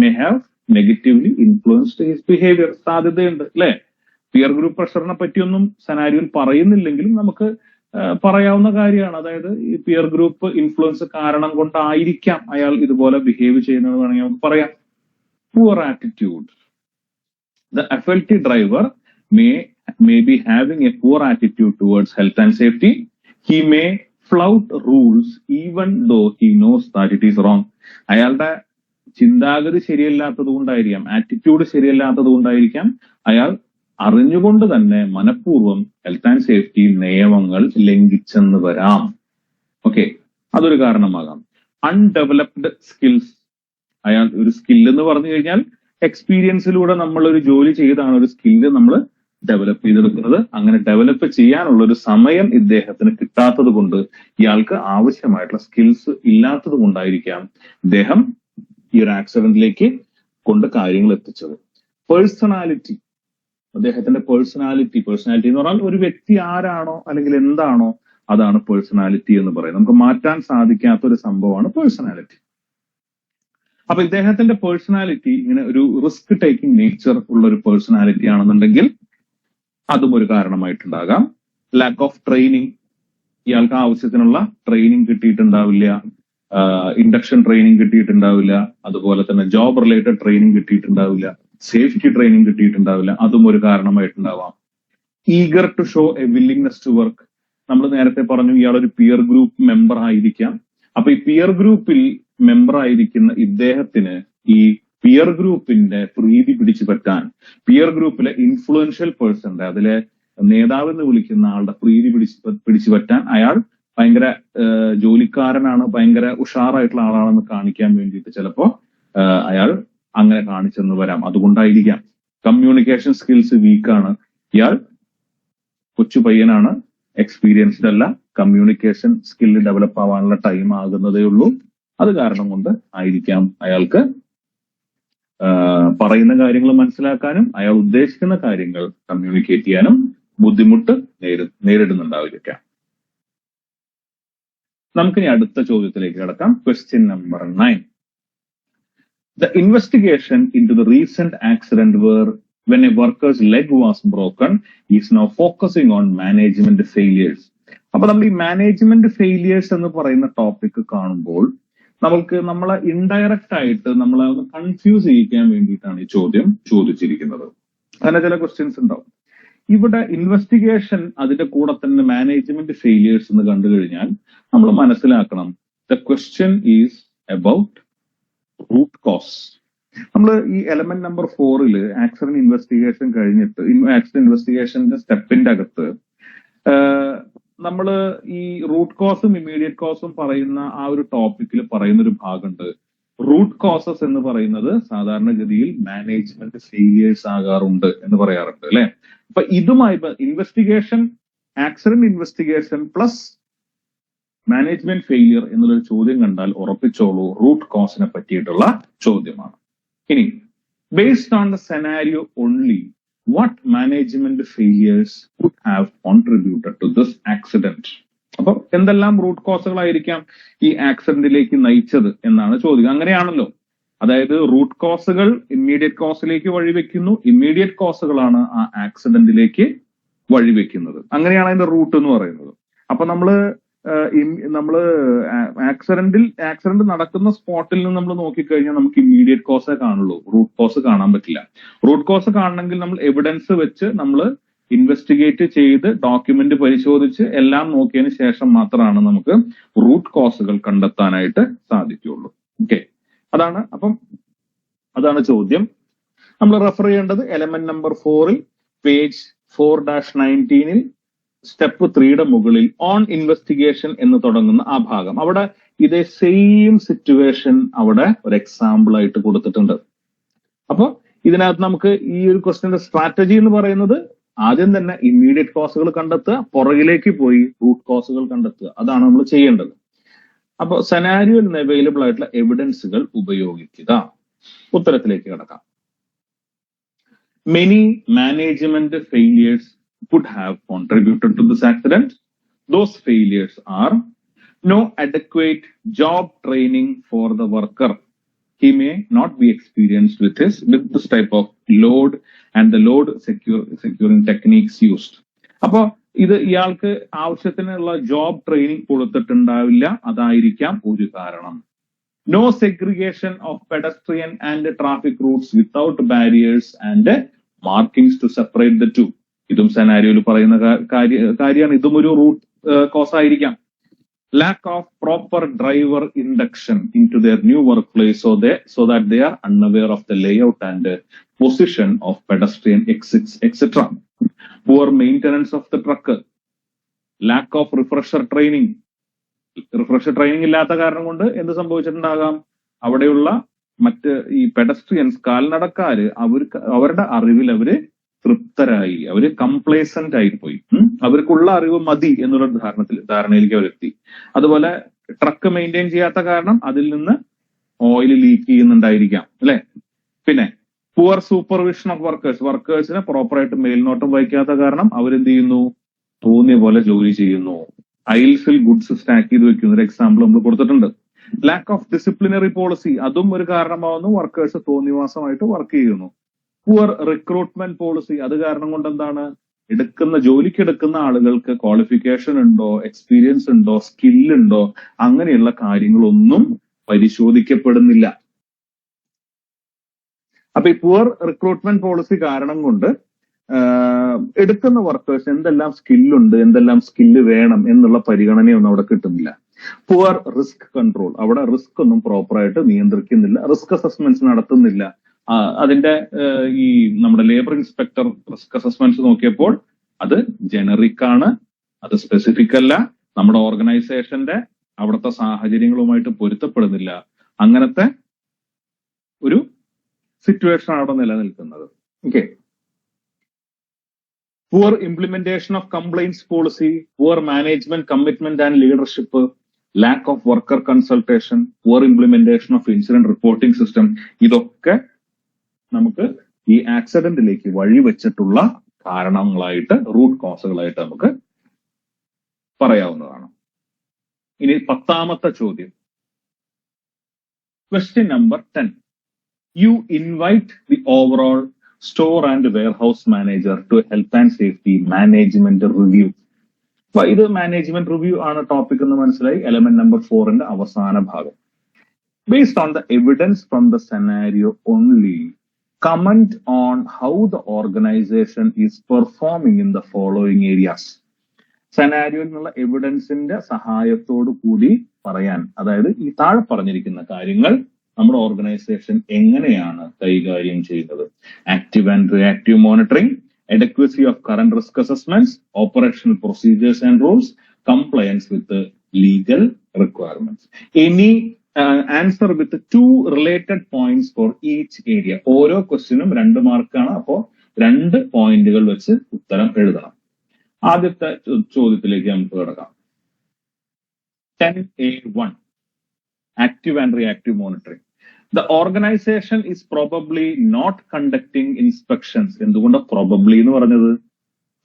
may have negatively influenced his behavior. സാധ്യതയുണ്ട് അല്ലെ. Peer group പ്രഷറിനെ പറ്റിയൊന്നും സെനാരിയോയിൽ പറയുന്നില്ലെങ്കിലും നമുക്ക് പറയാവുന്ന കാര്യമാണ്. അതായത് ഈ peer group influence കാരണം കൊണ്ടായിരിക്കാം അയാൾ ഇതുപോലെ ബിഹേവ് ചെയ്യുന്നത് വേണമെങ്കിൽ നമുക്ക് പറയാം. Poor attitude. The FLT driver may be having a poor attitude towards health and safety. He may flout rules even though he knows that it is wrong. അയാളുടെ ചിന്താഗതി ശരിയല്ലാത്തത് കൊണ്ടായിരിക്കാം, ആറ്റിറ്റ്യൂഡ് ശരിയല്ലാത്തത് കൊണ്ടായിരിക്കാം അയാൾ അറിഞ്ഞുകൊണ്ട് തന്നെ മനഃപൂർവ്വം ഹെൽത്ത് ആൻഡ് സേഫ്റ്റി നിയമങ്ങൾ ലംഘിച്ചെന്ന് വരാം. ഓക്കെ, അതൊരു കാരണമാകാം. അൺഡെവലപ്ഡ് സ്കിൽസ്, അയാൾ ഒരു സ്കില്ല് എന്ന് പറഞ്ഞു കഴിഞ്ഞാൽ എക്സ്പീരിയൻസിലൂടെ നമ്മൾ ഒരു ജോലി ചെയ്താണ് ഒരു സ്കില്ല് നമ്മൾ ഡെവലപ്പ് ചെയ്തെടുക്കുന്നത്. അങ്ങനെ ഡെവലപ്പ് ചെയ്യാനുള്ള ഒരു സമയം ഇദ്ദേഹത്തിന് കിട്ടാത്തത് കൊണ്ട്, ഇയാൾക്ക് ആവശ്യമായിട്ടുള്ള സ്കിൽസ് ഇല്ലാത്തത് കൊണ്ടായിരിക്കാം ഇദ്ദേഹം ഈ ഒരു ആക്സിഡന്റിലേക്ക് കൊണ്ട് കാര്യങ്ങൾ എത്തിച്ചത്. പേഴ്സണാലിറ്റി, അദ്ദേഹത്തിന്റെ പേഴ്സണാലിറ്റി എന്ന് പറഞ്ഞാൽ ഒരു വ്യക്തി ആരാണോ അല്ലെങ്കിൽ എന്താണോ അതാണ് പേഴ്സണാലിറ്റി എന്ന് പറയുന്നത്. നമുക്ക് മാറ്റാൻ സാധിക്കാത്ത ഒരു സംഭവമാണ് പേഴ്സണാലിറ്റി. അപ്പൊ ഇദ്ദേഹത്തിന്റെ പേഴ്സണാലിറ്റി ഇങ്ങനെ ഒരു റിസ്ക് ടേക്കിംഗ് നേച്ചർ ഉള്ള ഒരു പേഴ്സണാലിറ്റി ആണെന്നുണ്ടെങ്കിൽ അതും ഒരു കാരണമായിട്ടുണ്ടാകാം. ലാക്ക് ഓഫ് ട്രെയിനിങ്, ഇയാൾക്ക് ആവശ്യത്തിനുള്ള ട്രെയിനിങ് കിട്ടിയിട്ടുണ്ടാവില്ല, ഇൻഡക്ഷൻ ട്രെയിനിങ് കിട്ടിയിട്ടുണ്ടാവില്ല, അതുപോലെ തന്നെ ജോബ് റിലേറ്റഡ് ട്രെയിനിങ് കിട്ടിയിട്ടുണ്ടാവില്ല, സേഫ്റ്റി ട്രെയിനിങ് കിട്ടിയിട്ടുണ്ടാവില്ല, അതും ഒരു കാരണമായിട്ടുണ്ടാവാം. Eager to show a willingness to work, നമ്മൾ നേരത്തെ പറഞ്ഞു ഇയാൾ ഒരു പിയർ ഗ്രൂപ്പ് മെമ്പർ ആയിരിക്കാം. അപ്പൊ ഈ പിയർ ഗ്രൂപ്പിൽ മെമ്പർ ആയിരിക്കുന്ന ഇദ്ദേഹത്തിന് ഈ പിയർ ഗ്രൂപ്പിന്റെ പ്രീതി പിടിച്ചു പറ്റാൻ, പിയർ ഗ്രൂപ്പിലെ ഇൻഫ്ലുവൻഷ്യൽ പേഴ്സന്റെ, അതിലെ നേതാവെന്ന് വിളിക്കുന്ന ആളുടെ പ്രീതി പിടിച്ചു പറ്റാൻ അയാൾ ഭയങ്കര ജോലിക്കാരനാണ്, ഭയങ്കര ഉഷാറായിട്ടുള്ള ആളാണെന്ന് കാണിക്കാൻ വേണ്ടിയിട്ട് ചിലപ്പോ അയാൾ അങ്ങനെ കാണിച്ചെന്ന് വരാം. അതുകൊണ്ടായിരിക്കാം. കമ്മ്യൂണിക്കേഷൻ സ്കിൽസ് വീക്കാണ്, ഇയാൾ കൊച്ചു പയ്യനാണ്, എക്സ്പീരിയൻസ്ഡ് അല്ല, കമ്മ്യൂണിക്കേഷൻ സ്കില്ല് ഡെവലപ്പ് ആവാനുള്ള ടൈം ആകുന്നതേ ഉള്ളൂ. അത് കാരണം കൊണ്ട് ആയിരിക്കാം അയാൾക്ക് പറയുന്ന കാര്യങ്ങൾ മനസ്സിലാക്കാനും അയാൾ ഉദ്ദേശിക്കുന്ന കാര്യങ്ങൾ കമ്മ്യൂണിക്കേറ്റ് ചെയ്യാനും ബുദ്ധിമുട്ട് നേരിടുന്നുണ്ടായിരിക്കാം. നമുക്കിനി അടുത്ത ചോദ്യത്തിലേക്ക് കിടക്കാം. Question number 9. The investigation into the recent accident when a worker's leg was broken is now focusing on management failures. അപ്പൊ നമ്മൾ ഈ മാനേജ്മെന്റ് ഫെയിലിയേഴ്സ് എന്ന് പറയുന്ന ടോപ്പിക് കാണുമ്പോൾ നമ്മളെ ഇൻഡയറക്റ്റ് ആയിട്ട് നമ്മളെ ഒന്ന് കൺഫ്യൂസ് ചെയ്യിക്കാൻ വേണ്ടിയിട്ടാണ് ഈ ചോദ്യം ചോദിച്ചിരിക്കുന്നത്. അങ്ങനെ ചില ക്വസ്റ്റ്യൻസ് ഉണ്ടാവും. ഇവിടെ ഇൻവെസ്റ്റിഗേഷൻ അതിന്റെ കൂടെ തന്നെ മാനേജ്മെന്റ് ഫെയിലിയേഴ്സ് എന്ന് കണ്ടു കഴിഞ്ഞാൽ നമ്മൾ മനസ്സിലാക്കണം, the question is about root cause. നമ്മൾ ഈ എലമെന്റ് നമ്പർ 4 ആക്സിഡന്റ് ഇൻവെസ്റ്റിഗേഷൻ കഴിഞ്ഞിട്ട് ആക്സിഡന്റ് ഇൻവെസ്റ്റിഗേഷന്റെ സ്റ്റെപ്പിന്റെ അകത്ത് നമ്മൾ ഈ റൂട്ട് കോസും ഇമ്മീഡിയറ്റ് കോസും പറയുന്ന ആ ഒരു ടോപ്പിക്കിൽ പറയുന്ന ഒരു ഭാഗമുണ്ട്. റൂട്ട് കോസസ് എന്ന് പറയുന്നത് സാധാരണഗതിയിൽ മാനേജ്മെന്റ് ഫെയിലിയേഴ്സ് ആകാറുണ്ട് എന്ന് പറയാറുണ്ട് അല്ലെ. അപ്പൊ ഇതുമായി investigation, accident investigation plus management failure എന്നുള്ളൊരു ചോദ്യം കണ്ടാൽ ഉറപ്പിച്ചോളൂ റൂട്ട് കോസിനെ പറ്റിയിട്ടുള്ള ചോദ്യമാണ്. ഇനി based on the scenario only, what management failures could have contributed to this accident? അപ്പൊ എന്തെല്ലാം റൂട്ട് കോസുകളായിരിക്കാം ഈ ആക്സിഡന്റിലേക്ക് നയിച്ചത് എന്നാണ് ചോദ്യം. അങ്ങനെയാണല്ലോ, അതായത് റൂട്ട് കോസുകൾ ഇമ്മീഡിയറ്റ് കോസിലേക്ക് വഴിവെക്കുന്നു, ഇമ്മീഡിയറ്റ് കോസുകളാണ് ആ ആക്സിഡന്റിലേക്ക് വഴിവെക്കുന്നത്. അങ്ങനെയാണ് അതിന്റെ റൂട്ട് എന്ന് പറയുന്നത്. അപ്പൊ നമ്മള് ആക്സിഡന്റ് നടക്കുന്ന സ്പോട്ടിൽ നിന്ന് നമ്മൾ നോക്കിക്കഴിഞ്ഞാൽ നമുക്ക് ഇമ്മീഡിയറ്റ് കോസേ കാണുള്ളൂ, റൂട്ട് കോസ് കാണാൻ പറ്റില്ല. റൂട്ട് കോസ് കാണണമെങ്കിൽ നമ്മൾ എവിഡൻസ് വെച്ച് നമ്മൾ ഇൻവെസ്റ്റിഗേറ്റ് ചെയ്ത് ഡോക്യുമെന്റ് പരിശോധിച്ച് എല്ലാം നോക്കിയതിന് ശേഷം മാത്രമാണ് നമുക്ക് റൂട്ട് കോസുകൾ കണ്ടെത്താനായിട്ട് സാധിക്കുകയുള്ളൂ. ഓക്കെ, അതാണ് ചോദ്യം. നമ്മൾ റെഫർ ചെയ്യേണ്ടത് എലമെന്റ് നമ്പർ 4 പേജ് 4-19 സ്റ്റെപ്പ് 3 മുകളിൽ ഓൺ ഇൻവെസ്റ്റിഗേഷൻ എന്ന് തുടങ്ങുന്ന ആ ഭാഗം. അവിടെ ഇതേ സെയിം സിറ്റുവേഷൻ അവിടെ ഒരു എക്സാമ്പിൾ ആയിട്ട് കൊടുത്തിട്ടുണ്ട്. അപ്പൊ ഇതിനകത്ത് നമുക്ക് ഈ ഒരു ക്വസ്റ്റ്യന്റെ സ്ട്രാറ്റജി എന്ന് പറയുന്നത് ആദ്യം തന്നെ ഇമ്മീഡിയറ്റ് കോസുകൾ കണ്ടെത്തുക, പുറകിലേക്ക് പോയി റൂട്ട് കോസുകൾ കണ്ടെത്തുക. അതാണ് നമ്മൾ ചെയ്യേണ്ടത്. അപ്പൊ സെനാരിയോയിൽ നിന്ന് അവൈലബിൾ ആയിട്ടുള്ള എവിഡൻസുകൾ ഉപയോഗിക്കുക. ഉത്തരത്തിലേക്ക് കിടക്കാം. Many management failures could have contributed to this accident. Those failures are: no adequate job training for the worker. He may not be experienced with this type of load and the load securing techniques used. അപ്പൊ ഇത് ഇയാൾക്ക് ആവശ്യത്തിനുള്ള job training കൊടുത്തിട്ടുണ്ടാവില്ല, അതായിരിക്കാം ഒരു കാരണം. No segregation of pedestrian and traffic routes without barriers and markings to separate the two. ഇതും സെനാരിയോയിൽ പറയുന്ന കാര്യമാണ്. ഇതും ഒരു റൂട്ട് കോസ് ആയിരിക്കാം. lack of proper driver induction into their new workplace so that they are unaware of the layout and position of pedestrian exits, etc. Poor maintenance of the truck, lack of refresher training ഇല്ലാത്ത കാരണം കൊണ്ട് എന്ത് സംഭവിച്ചിട്ടുണ്ടാകാം, അവിടെയുള്ള മറ്റ് ഈ pedestrians കാൽനടക്കാര് അവരുടെ അറിവിൽ അവര് തൃപ്തരായി, അവര് കംപ്ലേസന്റ് ആയിപ്പോയി, അവർക്കുള്ള അറിവ് മതി എന്നുള്ള ധാരണയിലേക്ക് അവരെത്തി. അതുപോലെ ട്രക്ക് മെയിൻറ്റെയിൻ ചെയ്യാത്ത കാരണം അതിൽ നിന്ന് ഓയിൽ ലീക്ക് ചെയ്യുന്നുണ്ടായിരിക്കാം, അല്ലെ? പിന്നെ പുവർ സൂപ്പർവിഷൻ ഓഫ് വർക്കേഴ്സിനെ പ്രോപ്പറായിട്ട് മേൽനോട്ടം വഹിക്കാത്ത കാരണം അവരെന്ത് ചെയ്യുന്നു, തോന്നിയ പോലെ ജോലി ചെയ്യുന്നു. ഐൽസിൽ ഗുഡ്സ് സ്റ്റാക്ക് ചെയ്ത് വെക്കുന്ന ഒരു എക്സാമ്പിൾ നമ്മൾ കൊടുത്തിട്ടുണ്ട്. ലാക്ക് ഓഫ് ഡിസിപ്ലിനറി പോളിസി, അതും ഒരു കാരണമാവുന്നു. വർക്കേഴ്സ് തോന്നിവാസമായിട്ട് വർക്ക് ചെയ്യുന്നു. പുവർ റിക്രൂട്ട്മെന്റ് പോളിസി, അത് കാരണം കൊണ്ട് എന്താണ്, ജോലിക്ക് എടുക്കുന്ന ആളുകൾക്ക് ക്വാളിഫിക്കേഷൻ ഉണ്ടോ, എക്സ്പീരിയൻസ് ഉണ്ടോ, സ്കില്ലുണ്ടോ, അങ്ങനെയുള്ള കാര്യങ്ങളൊന്നും പരിശോധിക്കപ്പെടുന്നില്ല. അപ്പൊ ഈ പുവർ റിക്രൂട്ട്മെന്റ് പോളിസി കാരണം കൊണ്ട് എടുക്കുന്ന വർക്കേഴ്സ് എന്തെല്ലാം സ്കില്ലുണ്ട്, എന്തെല്ലാം സ്കില്ല് വേണം എന്നുള്ള പരിഗണനയൊന്നും അവിടെ കിട്ടുന്നില്ല. പുവർ റിസ്ക് കൺട്രോൾ, അവിടെ റിസ്ക് ഒന്നും പ്രോപ്പറായിട്ട് നിയന്ത്രിക്കുന്നില്ല, റിസ്ക് അസസ്മെന്റ്സ് നടത്തുന്നില്ല. അതിന്റെ ഈ നമ്മുടെ ലേബർ ഇൻസ്പെക്ടർ റിസ്ക് അസസ്മെന്റ്സ് നോക്കിയപ്പോൾ അത് ജനറിക് ആണ്, അത് സ്പെസിഫിക് അല്ല, നമ്മുടെ ഓർഗനൈസേഷന്റെ അവിടുത്തെ സാഹചര്യങ്ങളുമായിട്ട് പൊരുത്തപ്പെടുന്നില്ല. അങ്ങനത്തെ ഒരു സിറ്റുവേഷൻ അവിടെ നിലനിൽക്കുന്നത്. Okay. Poor implementation of complaints policy, poor management commitment and leadership, lack of worker consultation, poor implementation of incident reporting system, ഇതൊക്കെ നമുക്ക് ഈ ആക്സിഡന്റിലേക്ക് വഴിവെച്ചിട്ടുള്ള കാരണങ്ങളായിട്ട്, റൂട്ട് കോസുകളായിട്ട് നമുക്ക് പറയാവുന്നതാണ്. ഇനി 10ാമത്തെ ചോദ്യം, question number 10. You invite the overall store and warehouse manager to health and safety management review. അപ്പൊ ഇത് management review ആണ് ടോപ്പിക് എന്ന് മനസ്സിലായി. എലമെന്റ് നമ്പർ 4ന്റെ അവസാന ഭാഗം. Based on the evidence from the scenario only, comment on how the organization is performing in the following areas. സെനാരിയോയിൽ നിന്നുള്ള എവിഡൻസിന്റെ സഹായത്തോടു കൂടി പറയാൻ, അതായത് ഈ താഴെ പറഞ്ഞിരിക്കുന്ന കാര്യങ്ങൾ നമ്മുടെ ഓർഗനൈസേഷൻ എങ്ങനെയാണ് കൈകാര്യം ചെയ്യുന്നത്. Active and reactive monitoring, adequacy of current risk assessments, operational procedures and rules, compliance with the legal requirements. Any answer with 2 related points for each area. ഓരോ ക്വസ്റ്റ്യനും 2 മാർക്കാണ്. അപ്പോ 2 പോയിന്റുകൾ വെച്ച് ഉത്തരം എഴുതണം. ആദ്യത്തെ ചോദ്യത്തിലേക്ക് നമുക്ക് കിടക്കാം. 10A1, active and reactive monitoring. The organization is probably not conducting inspections. എന്തുകൊണ്ട് probably എന്ന് പറഞ്ഞത്?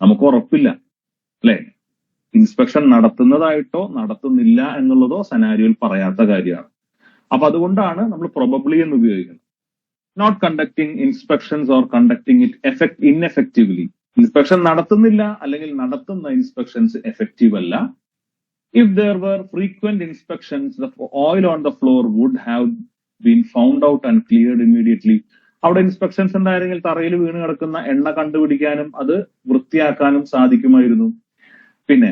നമുക്ക് ഉറപ്പില്ല, അല്ലെ? ഇൻസ്പെക്ഷൻ നടത്തുന്നതായിട്ടോ നടത്തുന്നില്ല എന്നുള്ളതോ സെനാരിയോയിൽ പറയാത്ത കാര്യമാണ്. അപ്പൊ അതുകൊണ്ടാണ് നമ്മൾ probably എന്ന് ഉപയോഗിക്കുന്നത്. Not conducting inspections or conducting it ineffectively. Inspection നടത്തുന്നില്ല അല്ലെങ്കിൽ നടത്തുന്ന ഇൻസ്പെക്ഷൻസ് എഫക്റ്റീവ് അല്ല. If there were frequent inspections, the oil on the floor would have been found out and cleared immediately. അവിടെ ഇൻസ്പെക്ഷൻസ് ഉണ്ടായിരുന്നെങ്കിൽ തറയിൽ വീണ് കിടക്കുന്ന എണ്ണ കണ്ടുപിടിക്കാനും അത് വൃത്തിയാക്കാനും സാധിക്കുമായിരുന്നു. പിന്നെ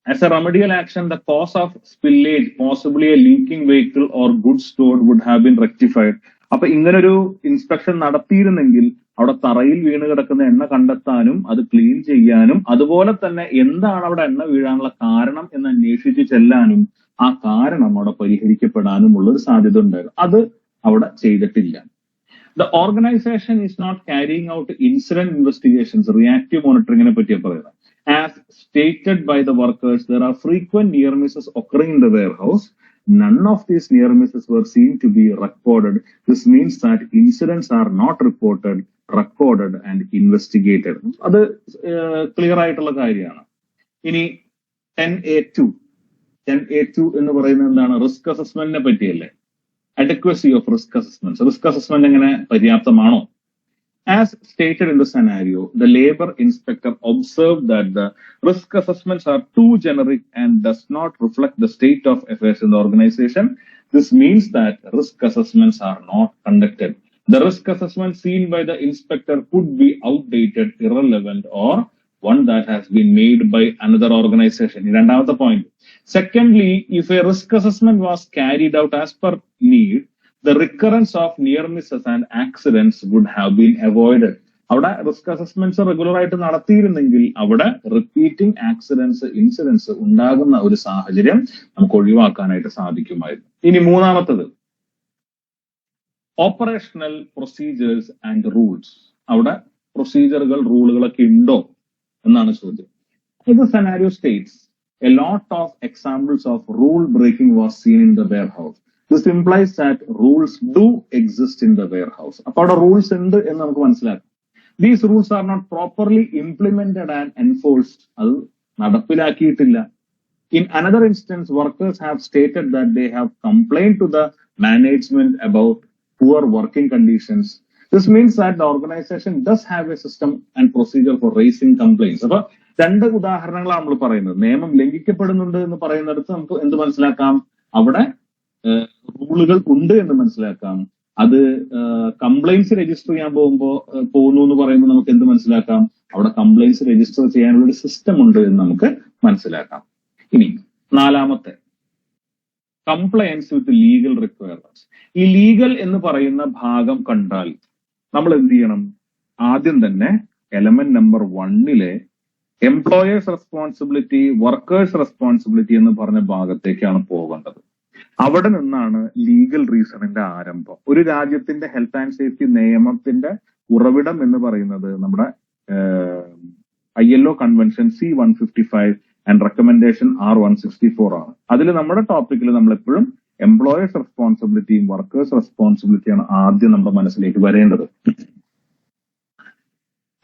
as a remedial action, the cause of spillage, possibly a leaking vehicle or goods stored, would have been rectified. അപ്പൊ ഇങ്ങനൊരു ഇൻസ്പെക്ഷൻ നടത്തിയിരുന്നെങ്കിൽ അവിടെ തറയിൽ വീണ് കിടക്കുന്ന എണ്ണ കണ്ടെത്താനും അത് ക്ലീൻ ചെയ്യാനും അതുപോലെ തന്നെ എന്താണ് അവിടെ എണ്ണ വീഴാനുള്ള കാരണം എന്ന് അന്വേഷിച്ച് ചെല്ലാനും ആ കാരണം അവിടെ പരിഹരിക്കപ്പെടാനുമുള്ള ഒരു സാധ്യത ഉണ്ടായിരുന്നു. അത് അവിടെ ചെയ്തിട്ടില്ല. The organization is not carrying out incident investigations. Reactive monitoring നെ പറ്റിയാ പറയുന്നത്. As stated by the workers, there are frequent near misses occurring in the warehouse. None of these near misses were seen to be recorded. This means that incidents are not reported, recorded and investigated. അത് clear ആയിട്ടുള്ള കാര്യമാണ്. ഇനി 10A2 എന്ന് പറയുന്നത് എന്താണ്? Risk അസസ്മെന്റിനെ പറ്റിയല്ലേ? adequacy of risk assessments. Risk assessment എങ്ങനെ പര്യാപ്തമാണോ? As stated in the scenario, the labor inspector observed that the risk assessments are too generic and does not reflect the state of affairs in the organization. This means that risk assessments are not conducted. The risk assessment seen by the inspector could be outdated, irrelevant, or one that has been made by another organization. രണ്ടാമത്തെ point. Secondly, if a risk assessment was carried out as per need, the recurrence of near misses and accidents would have been avoided. അവിടെ risk assessments regular ആയിട്ട് നടത്തിയിരുന്നെങ്കിൽ അവിടെ repeating accidents incidents ഉണ്ടാകുന്ന ഒരു സാഹചര്യം നമുക്ക് ഒഴിവാക്കാനായിട്ട് സാധിക്കുമായിരുന്നു. ഇനി മൂന്നാമത്തത് ഓപ്പറേഷണൽ പ്രൊസീജിയേഴ്സ് ആൻഡ് റൂൾസ്. അവിടെ പ്രൊസീജിയറുകൾ റൂളുകളൊക്കെ ഉണ്ടോ എന്നാണ് ചോദ്യം. ഇത് scenario states a lot of examples of rule breaking was seen in the warehouse. This implies that rules do exist in the warehouse. അപ്പൊ അവിടെ റൂൾസ് ഉണ്ട് എന്ന് നമുക്ക് മനസ്സിലാക്കാം. These rules are not properly implemented and enforced. അത് നടപ്പിലാക്കിയിട്ടില്ല. In another instance, workers have stated that they have complained to the management about poor working conditions. This means that the organization does have a system and procedure for raising complaints. അപ്പൊ രണ്ട് ഉദാഹരണങ്ങളാണ് നമ്മൾ പറയുന്നത്. നിയമം ലംഘിക്കപ്പെടുന്നുണ്ട് എന്ന് പറയുന്നിടത്ത് നമുക്ക് എന്ത് മനസ്സിലാക്കാം? അവിടെ റൂളുകൾ ഉണ്ട് എന്ന് മനസ്സിലാക്കാം. അത് കംപ്ലൈൻസ് രജിസ്റ്റർ ചെയ്യാൻ പോകുന്നു എന്ന് പറയുമ്പോൾ നമുക്ക് എന്ത് മനസ്സിലാക്കാം? അവിടെ കംപ്ലൈൻസ് രജിസ്റ്റർ ചെയ്യാനുള്ള ഒരു സിസ്റ്റം ഉണ്ട് എന്ന് നമുക്ക് മനസ്സിലാക്കാം. ഇനി നാലാമത്തെ കംപ്ലയൻസ് വിത്ത് ലീഗൽ റിക്വയർമെന്റ്സ്. ഈ ലീഗൽ എന്ന് പറയുന്ന ഭാഗം കണ്ടാൽ നമ്മൾ എന്ത് ചെയ്യണം? ആദ്യം തന്നെ element number 1 employers responsibility, workers responsibility എന്ന് പറഞ്ഞ ഭാഗത്തേക്കാണ് പോകേണ്ടത്. അവിടെ നിന്നാണ് ലീഗൽ റീസണിന്റെ ആരംഭം. ഒരു രാജ്യത്തിന്റെ ഹെൽത്ത് ആൻഡ് സേഫ്റ്റി നിയമത്തിന്റെ ഉറവിടം എന്ന് പറയുന്നത് നമ്മുടെ ILO convention C-155 and recommendation R-164 ആണ്. അതിൽ നമ്മുടെ ടോപ്പിക്കിൽ നമ്മൾ എപ്പോഴും എംപ്ലോയേഴ്സ് റെസ്പോൺസിബിലിറ്റിയും വർക്കേഴ്സ് റെസ്പോൺസിബിലിറ്റിയാണ് ആദ്യം നമ്മുടെ മനസ്സിലേക്ക് വരേണ്ടത്.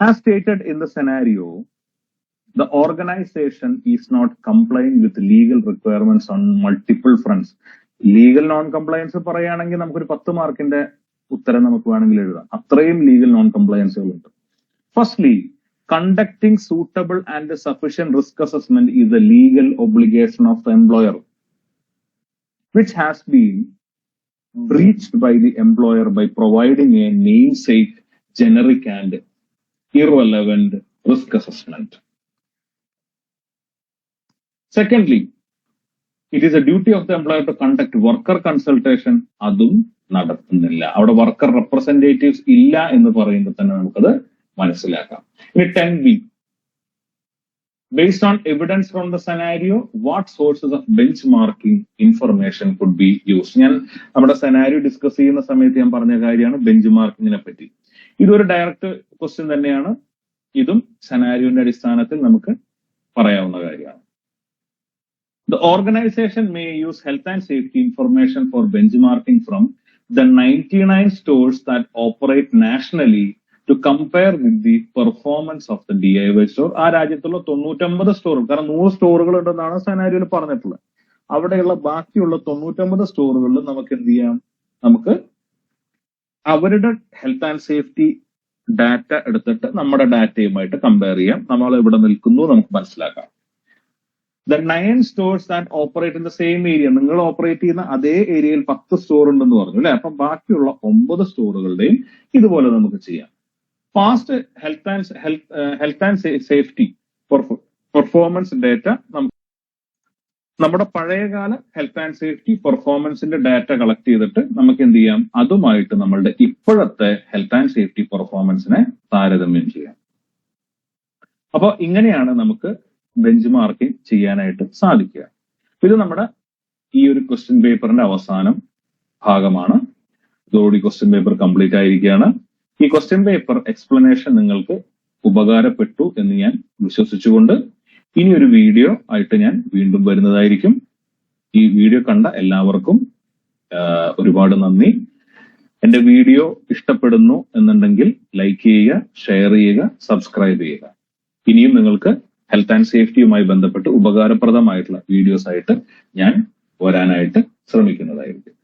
As stated in the scenario, the organization is not complying with legal requirements on multiple fronts. Legal non compliance പറയുകയാണെങ്കിൽ നമുക്കൊരു 10 മാർക്കിന്റെ ഉത്തരം നമുക്ക് വേണമെങ്കിൽ എഴുതാം. അത്രയും ലീഗൽ നോൺ കംപ്ലയൻസുകളുണ്ട്. Firstly, conducting suitable and sufficient risk assessment is a legal obligation of the employer which has been breached by the employer by providing a namesake, generic and irrelevant risk assessment. Secondly, it is a duty of the employer to conduct worker consultation. അതും നടത്തുന്നില്ല. അവിടെ worker representatives ഇല്ല എന്ന് പറയുമ്പോൾ തന്നെ നമുക്കത് മനസ്സിലാക്കാം. ഇനി 10B, based on evidence from the scenario, what sources of benchmarking information could be used? ഞാൻ നമ്മുടെ സെനാരിയോ ഡിസ്കസ് ചെയ്യുന്ന സമയത്ത് ഞാൻ പറഞ്ഞ കാര്യമാണ് ബെഞ്ച്മാർക്കിങ്ങിനെ പറ്റി. ഇതൊരു ഡയറക്റ്റ് ക്വസ്റ്റ്യൻ തന്നെയാണ്. ഇതും സെനാരിയോന്റെ അടിസ്ഥാനത്തിൽ നമുക്ക് പറയാവുന്ന കാര്യമാണ്. The organization may use health and safety information for benchmarking from the 99 stores that operate nationally to compare with the performance of the DIY store. ആ രാജ്യത്തുള്ള 99 സ്റ്റോറുകൾ, കാരണം 100 സ്റ്റോറുകൾ ഉണ്ടെന്നാണ് സെനാരിയോയിൽ പറഞ്ഞിട്ടുള്ളത്. അവിടെയുള്ള ബാക്കിയുള്ള 99 സ്റ്റോറുകളിൽ നമുക്ക് എന്ത് ചെയ്യാം? നമുക്ക് അവരുടെ ഹെൽത്ത് ആൻഡ് സേഫ്റ്റി ഡാറ്റ എടുത്തിട്ട് നമ്മുടെ ഡാറ്റയുമായിട്ട് കമ്പയർ ചെയ്യാം. നമ്മൾ എവിടെ നിൽക്കുന്നു നമുക്ക് മനസ്സിലാക്കാം. The 9 stores that operate in the same area, നിങ്ങൾ ഓപ്പറേറ്റ് ചെയ്യുന്ന അതേ ഏരിയയിൽ 10 സ്റ്റോർ ഉണ്ടെന്ന് പറഞ്ഞു അല്ലെ? അപ്പൊ ബാക്കിയുള്ള 9 സ്റ്റോറുകളുടെയും ഇതുപോലെ നമുക്ക് ചെയ്യാം. Past health and safety performance data, നമ്മുടെ പഴയകാല ഹെൽത്ത് ആൻഡ് സേഫ്റ്റി പെർഫോമൻസിന്റെ ഡാറ്റ കളക്ട് ചെയ്തിട്ട് നമുക്ക് എന്ത് ചെയ്യാം? അതുമായിട്ട് നമ്മളുടെ ഇപ്പോഴത്തെ ഹെൽത്ത് ആൻഡ് സേഫ്റ്റി പെർഫോമൻസിനെ താരതമ്യം ചെയ്യാം. അപ്പൊ ഇങ്ങനെയാണ് നമുക്ക് ബെഞ്ച് മാർക്കിംഗ് ചെയ്യാനായിട്ട് സാധിക്കുക. ഇത് നമ്മുടെ ഈ ഒരു ക്വസ്റ്റ്യൻ പേപ്പറിന്റെ അവസാനം ഭാഗമാണ്. ഇതോടെ ക്വസ്റ്റ്യൻ പേപ്പർ കംപ്ലീറ്റ് ആയിരിക്കുകയാണ്. ഈ ക്വസ്റ്റ്യൻ പേപ്പർ എക്സ്പ്ലനേഷൻ നിങ്ങൾക്ക് ഉപകാരപ്പെട്ടു എന്ന് ഞാൻ വിശ്വസിച്ചുകൊണ്ട് ഇനി ഒരു വീഡിയോ ആയിട്ട് ഞാൻ വീണ്ടും വരുന്നതായിരിക്കും. ഈ വീഡിയോ കണ്ട എല്ലാവർക്കും ഒരുപാട് നന്ദി. എന്റെ വീഡിയോ ഇഷ്ടപ്പെടുന്നു എന്നുണ്ടെങ്കിൽ ലൈക്ക് ചെയ്യുക, ഷെയർ ചെയ്യുക, സബ്സ്ക്രൈബ് ചെയ്യുക. ഇനിയും നിങ്ങൾക്ക് ഹെൽത്ത് ആൻഡ് സേഫ്റ്റിയുമായി ബന്ധപ്പെട്ട് ഉപകാരപ്രദമായിട്ടുള്ള വീഡിയോസ് ആയിട്ട് ഞാൻ വരാനായിട്ട് ശ്രമിക്കുന്നതായിരിക്കും.